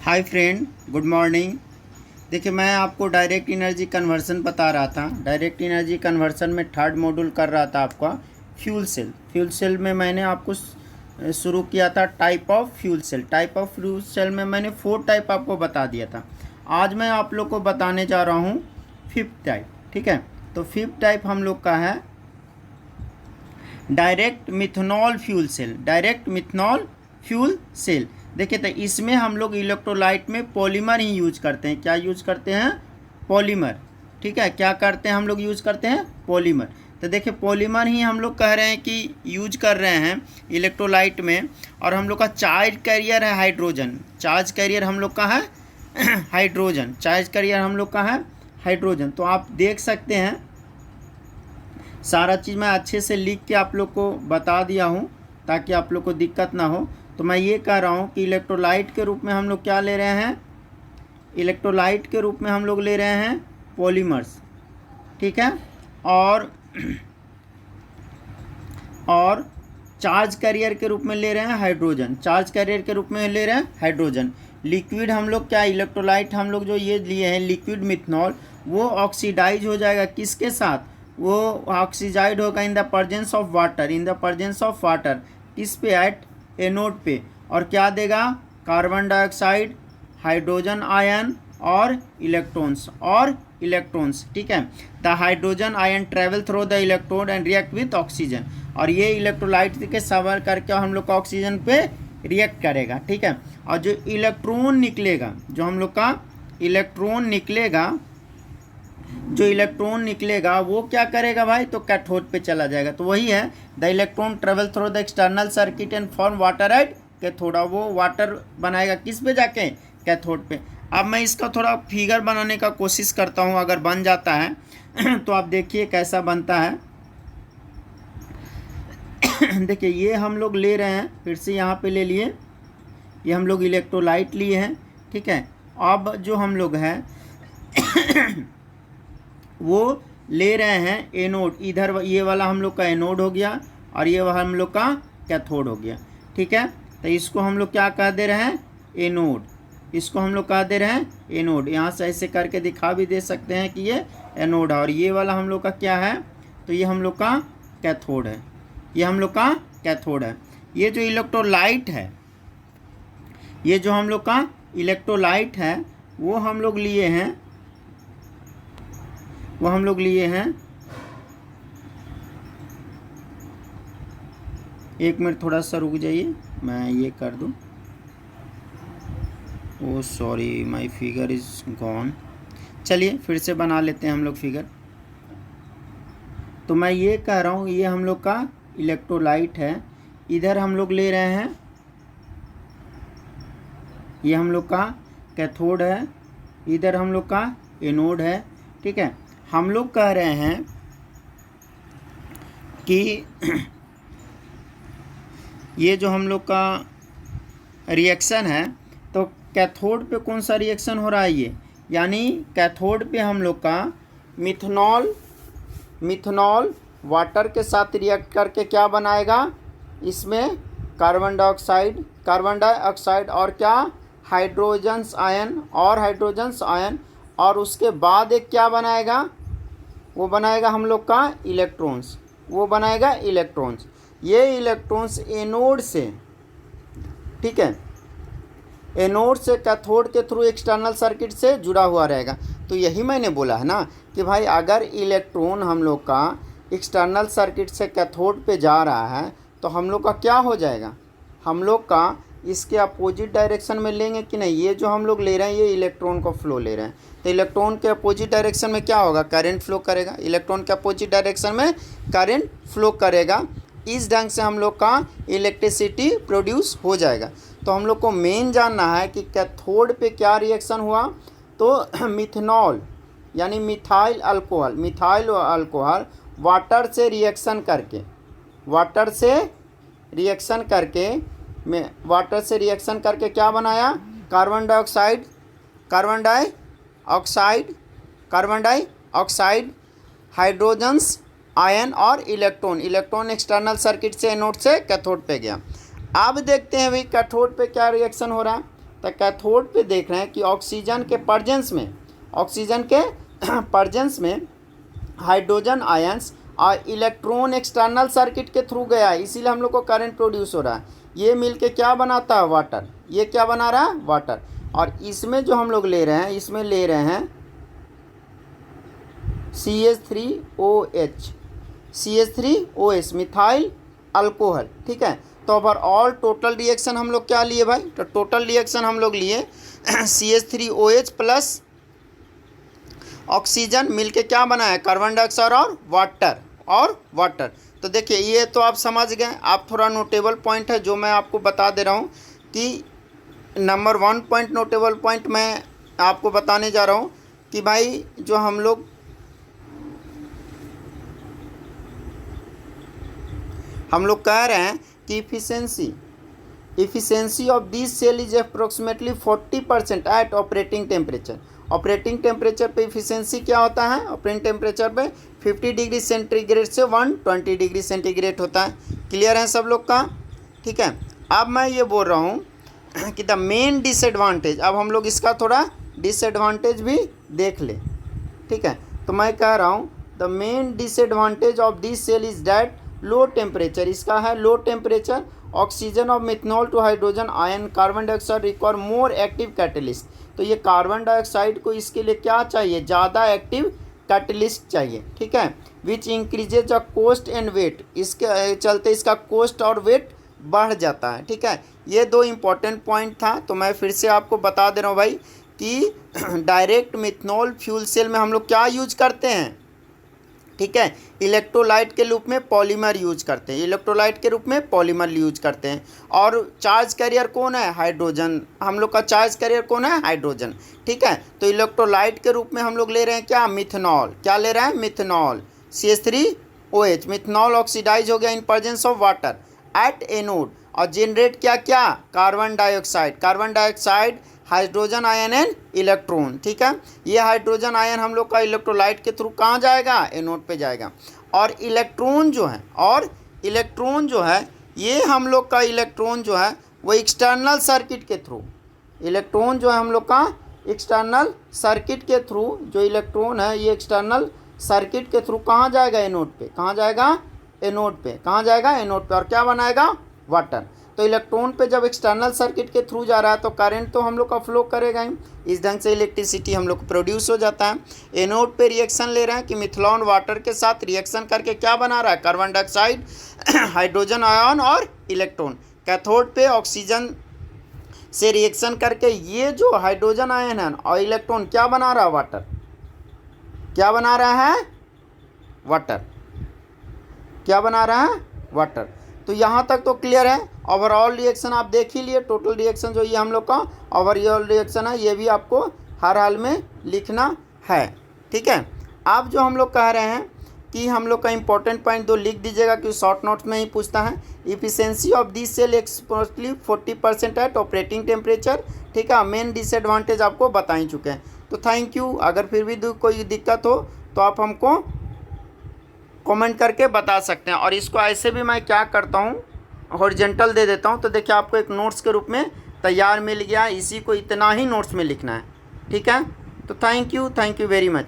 Hi friend, good morning. देखिए, मैं आपको डायरेक्ट एनर्जी कन्वर्सन बता रहा था। डायरेक्ट एनर्जी कन्वर्सन में थर्ड मॉड्यूल कर रहा था आपका फ्यूल सेल। फ्यूल सेल में मैंने आपको शुरू किया था type of fuel cell. Type of fuel cell में मैंने 4 टाइप आपको बता दिया था। आज मैं आप लोग को बताने जा रहा हूँ 5th टाइप। ठीक है, तो 5th टाइप हम लोग का है direct methanol fuel cell. Direct methanol fuel cell. देखिए, तो इसमें हम लोग इलेक्ट्रोलाइट में पॉलीमर ही यूज करते हैं। क्या यूज करते हैं? पॉलीमर। ठीक है, क्या करते हैं हम लोग? यूज करते हैं पॉलीमर। तो देखिए, पॉलीमर ही हम लोग कह रहे हैं कि यूज कर रहे हैं इलेक्ट्रोलाइट में। और हम लोग का चार्ज कैरियर है हाइड्रोजन। चार्ज कैरियर हम लोग का है हाइड्रोजन। चार्ज कैरियर हम लोग का है हाइड्रोजन। तो आप देख सकते हैं, सारा चीज़ मैं अच्छे से लिख के आप लोग को बता दिया हूँ ताकि आप लोग को दिक्कत ना हो। तो मैं ये कह रहा हूँ कि इलेक्ट्रोलाइट के रूप में हम लोग क्या ले रहे हैं? इलेक्ट्रोलाइट के रूप में हम लोग ले रहे हैं पॉलीमर्स। ठीक है, और चार्ज कैरियर के रूप में ले रहे हैं हाइड्रोजन। चार्ज कैरियर के रूप में ले रहे हैं हाइड्रोजन। लिक्विड हम लोग क्या, इलेक्ट्रोलाइट हम लोग जो ये लिए हैं लिक्विड मिथनॉल, वो ऑक्सीडाइज हो जाएगा किसके साथ? वो ऑक्सीडाइज होगा in the presence of water. In the presence of water किस पे? एट एनोड पे। और क्या देगा? कार्बन डाइऑक्साइड, हाइड्रोजन आयन और इलेक्ट्रॉन्स। ठीक है, the hydrogen ion travel through the electrode and react with oxygen. और ये इलेक्ट्रोलाइट के सवार करके हम लोग का ऑक्सीजन पे रिएक्ट करेगा। ठीक है, और जो इलेक्ट्रॉन निकलेगा, जो हम लोग का इलेक्ट्रॉन निकलेगा वो क्या करेगा भाई? तो कैथोड पे चला जाएगा। तो वही है, the electron travel through the external circuit and form water at cathode. वो वाटर बनाएगा किस पे जाके? कैथोड पे। अब मैं इसका थोड़ा फिगर बनाने का कोशिश करता हूँ, अगर बन जाता है तो आप देखिए कैसा बनता है। देखिए, ये हम लोग ले रहे हैं, फिर से यहाँ पे ले लिए, ये हम लोग इलेक्ट्रोलाइट लिए हैं। ठीक है, अब जो हम लोग हैं वो ले रहे हैं एनोड। इधर ये वाला हम लोग का एनोड हो गया और ये वाला हम लोग का कैथोड हो गया। ठीक है, तो इसको हम लोग क्या कह दे रहे हैं? एनोड। इसको हम लोग कह दे रहे हैं एनोड। यहाँ से ऐसे करके दिखा भी दे सकते हैं कि ये एनोड है। और ये वाला हम लोग का क्या है? तो ये हम लोग का कैथोड है। ये हम लोग का कैथोड है। ये जो इलेक्ट्रोलाइट है, ये जो हम लोग का इलेक्ट्रोलाइट है, वो हम लोग लिए हैं एक मिनट, थोड़ा सा रुक जाइए, मैं ये कर दूं। Oh sorry, my figure is gone. चलिए फिर से बना लेते हैं हम लोग फिगर। तो मैं ये कह रहा हूँ, ये हम लोग का इलेक्ट्रोलाइट है, इधर हम लोग ले रहे हैं, ये हम लोग का कैथोड है, इधर हम लोग का एनोड है। ठीक है, हम लोग कह रहे हैं कि ये जो हम लोग का रिएक्शन है, तो कैथोड पे कौन सा रिएक्शन हो रहा है? ये यानी कैथोड पे हम लोग का मिथनॉल वाटर के साथ रिएक्ट करके क्या बनाएगा? इसमें कार्बन डाइऑक्साइड और क्या? Hydrogens ion. और उसके बाद एक क्या बनाएगा? वो बनाएगा हम लोग का इलेक्ट्रॉन्स। ये इलेक्ट्रॉन्स एनोड से, ठीक है, एनोड से कैथोड के थ्रू एक्सटर्नल सर्किट से जुड़ा हुआ रहेगा। तो यही मैंने बोला है ना कि भाई अगर इलेक्ट्रॉन हम लोग का एक्सटर्नल सर्किट से कैथोड पे जा रहा है तो हम लोग का क्या हो जाएगा? हम लोग का इसके अपोजिट डायरेक्शन में लेंगे कि नहीं? ये जो हम लोग ले रहे हैं, ये इलेक्ट्रॉन को फ्लो ले रहे हैं, तो इलेक्ट्रॉन के अपोजिट डायरेक्शन में क्या होगा? करंट फ्लो करेगा। इलेक्ट्रॉन के अपोजिट डायरेक्शन में करंट फ्लो करेगा। इस ढंग से हम लोग का इलेक्ट्रिसिटी प्रोड्यूस हो जाएगा। तो हम लोग को मेन जानना है कि कैथोड पे क्या रिएक्शन हुआ। तो मिथनॉल यानी मिथाइल अल्कोहल वाटर से रिएक्शन करके क्या बनाया? कार्बन डाइऑक्साइड, हाइड्रोजन्स आयन और इलेक्ट्रॉन एक्सटर्नल सर्किट से एनोड से कैथोड पे गया। अब देखते हैं भाई कैथोड पे क्या रिएक्शन हो रहा है। तो कैथोड पे देख रहे हैं कि ऑक्सीजन के प्रेजेंस में हाइड्रोजन आयंस और इलेक्ट्रॉन एक्सटर्नल सर्किट के थ्रू गया है, इसीलिए हम लोग को करंट प्रोड्यूस हो रहा है। ये मिलके क्या बनाता है? वाटर। ये क्या बना रहा है? वाटर। और इसमें जो हम लोग ले रहे हैं, इसमें ले रहे हैं CH3OH मिथाइल अल्कोहल। ठीक है, तो ओवरऑल टोटल रिएक्शन हम लोग क्या लिए भाई? तो टोटल रिएक्शन हम लोग लिए CH3OH प्लस ऑक्सीजन मिलके क्या बना है? कार्बन डाइऑक्साइड और वाटर। तो देखिए ये तो आप समझ गए। आप थोड़ा नोटेबल पॉइंट है जो मैं आपको बता दे रहा हूँ कि नंबर 1 पॉइंट नोटेबल पॉइंट मैं आपको बताने जा रहा हूँ कि भाई जो हम लोग कह रहे हैं कि efficiency of this cell is approximately 40% at operating temperature. Operating temperature पे इफिशियंसी क्या होता है? ऑपरेटिंग टेम्परेचर पे 50 डिग्री सेंटीग्रेड से 120 डिग्री सेंटीग्रेड होता है। क्लियर है सब लोग का? ठीक है, अब मैं ये बोल रहा हूँ कि द मेन डिसएडवांटेज, अब हम लोग इसका थोड़ा डिसएडवांटेज भी देख ले। ठीक है, तो मैं कह रहा हूँ the main disadvantage of this cell is that low temperature, इसका है low temperature. Oxygen of methanol to hydrogen ion carbon dioxide require more active catalyst. तो ये कार्बन डाइऑक्साइड को इसके लिए क्या चाहिए? ज़्यादा एक्टिव कैटलिस्ट चाहिए। ठीक है, which increases the cost and weight, इसके चलते इसका कोस्ट और वेट बढ़ जाता है। ठीक है, ये 2 इम्पॉर्टेंट पॉइंट था। तो मैं फिर से आपको बता दे रहा हूँ भाई कि डायरेक्ट मिथनॉल फ्यूल सेल में हम लोग क्या यूज करते हैं? ठीक है, इलेक्ट्रोलाइट के रूप में पॉलीमर यूज करते हैं, और चार्ज कैरियर कौन है? हाइड्रोजन। हम लोग का चार्ज कैरियर कौन है? हाइड्रोजन। ठीक है, तो इलेक्ट्रोलाइट के रूप में हम लोग ले रहे हैं क्या? मिथनॉल। क्या ले रहे हैं? मिथनॉल। CH3OH मिथनॉल ऑक्सीडाइज हो गया in presence of water at anode, और जनरेट क्या carbon dioxide, hydrogen ion and electron. ठीक है, ये हाइड्रोजन आयन हम लोग का इलेक्ट्रोलाइट के थ्रू कहाँ जाएगा? एनोड पे जाएगा। और इलेक्ट्रॉन जो है ये हम लोग का इलेक्ट्रॉन जो है वो एक्सटर्नल सर्किट के थ्रू, इलेक्ट्रॉन जो है हम लोग का एक्सटर्नल सर्किट के थ्रू, जो इलेक्ट्रॉन है ये एक्सटर्नल सर्किट के थ्रू कहाँ जाएगा? एनोड पे। कहाँ जाएगा? एनोड पे। कहाँ जाएगा? एनोड पे। और क्या बनाएगा? वाटर। तो इलेक्ट्रॉन पे जब एक्सटर्नल सर्किट के थ्रू जा रहा है तो करंट तो हम लोग का फ्लो करेगा ही, इस ढंग से इलेक्ट्रिसिटी हम लोग को प्रोड्यूस हो जाता है। एनोड पे रिएक्शन ले रहे हैं कि मिथनॉल वाटर के साथ रिएक्शन करके क्या बना रहा है? कार्बन डाइऑक्साइड, हाइड्रोजन आयन और इलेक्ट्रॉन। कैथोड पे ऑक्सीजन से रिएक्शन करके ये जो हाइड्रोजन आयन है और इलेक्ट्रॉन क्या बना रहा है? वाटर। क्या बना रहा है? वाटर। क्या बना रहा है? वाटर। तो यहाँ तक तो क्लियर है। ओवरऑल रिएक्शन आप देख ही लिए, टोटल रिएक्शन जो ये हम लोग का ओवरऑल रिएक्शन है ये भी आपको हर हाल में लिखना है। ठीक है, आप जो हम लोग कह रहे हैं कि हम लोग का इंपॉर्टेंट पॉइंट 2 लिख दीजिएगा कि शॉर्ट नोट्स में ही पूछता है। Efficiency of this cell exposedly 40% at operating temperature. ठीक है, मेन डिसएडवांटेज आपको बता ही चुके हैं। तो थैंक यू। अगर फिर भी कोई दिक्कत हो तो आप हमको कमेंट करके बता सकते हैं। और इसको ऐसे भी मैं क्या करता हूँ, हॉरिजॉन्टल दे देता हूँ, तो देखिए आपको एक नोट्स के रूप में तैयार मिल गया। इसी को इतना ही नोट्स में लिखना है। ठीक है, तो थैंक यू वेरी मच।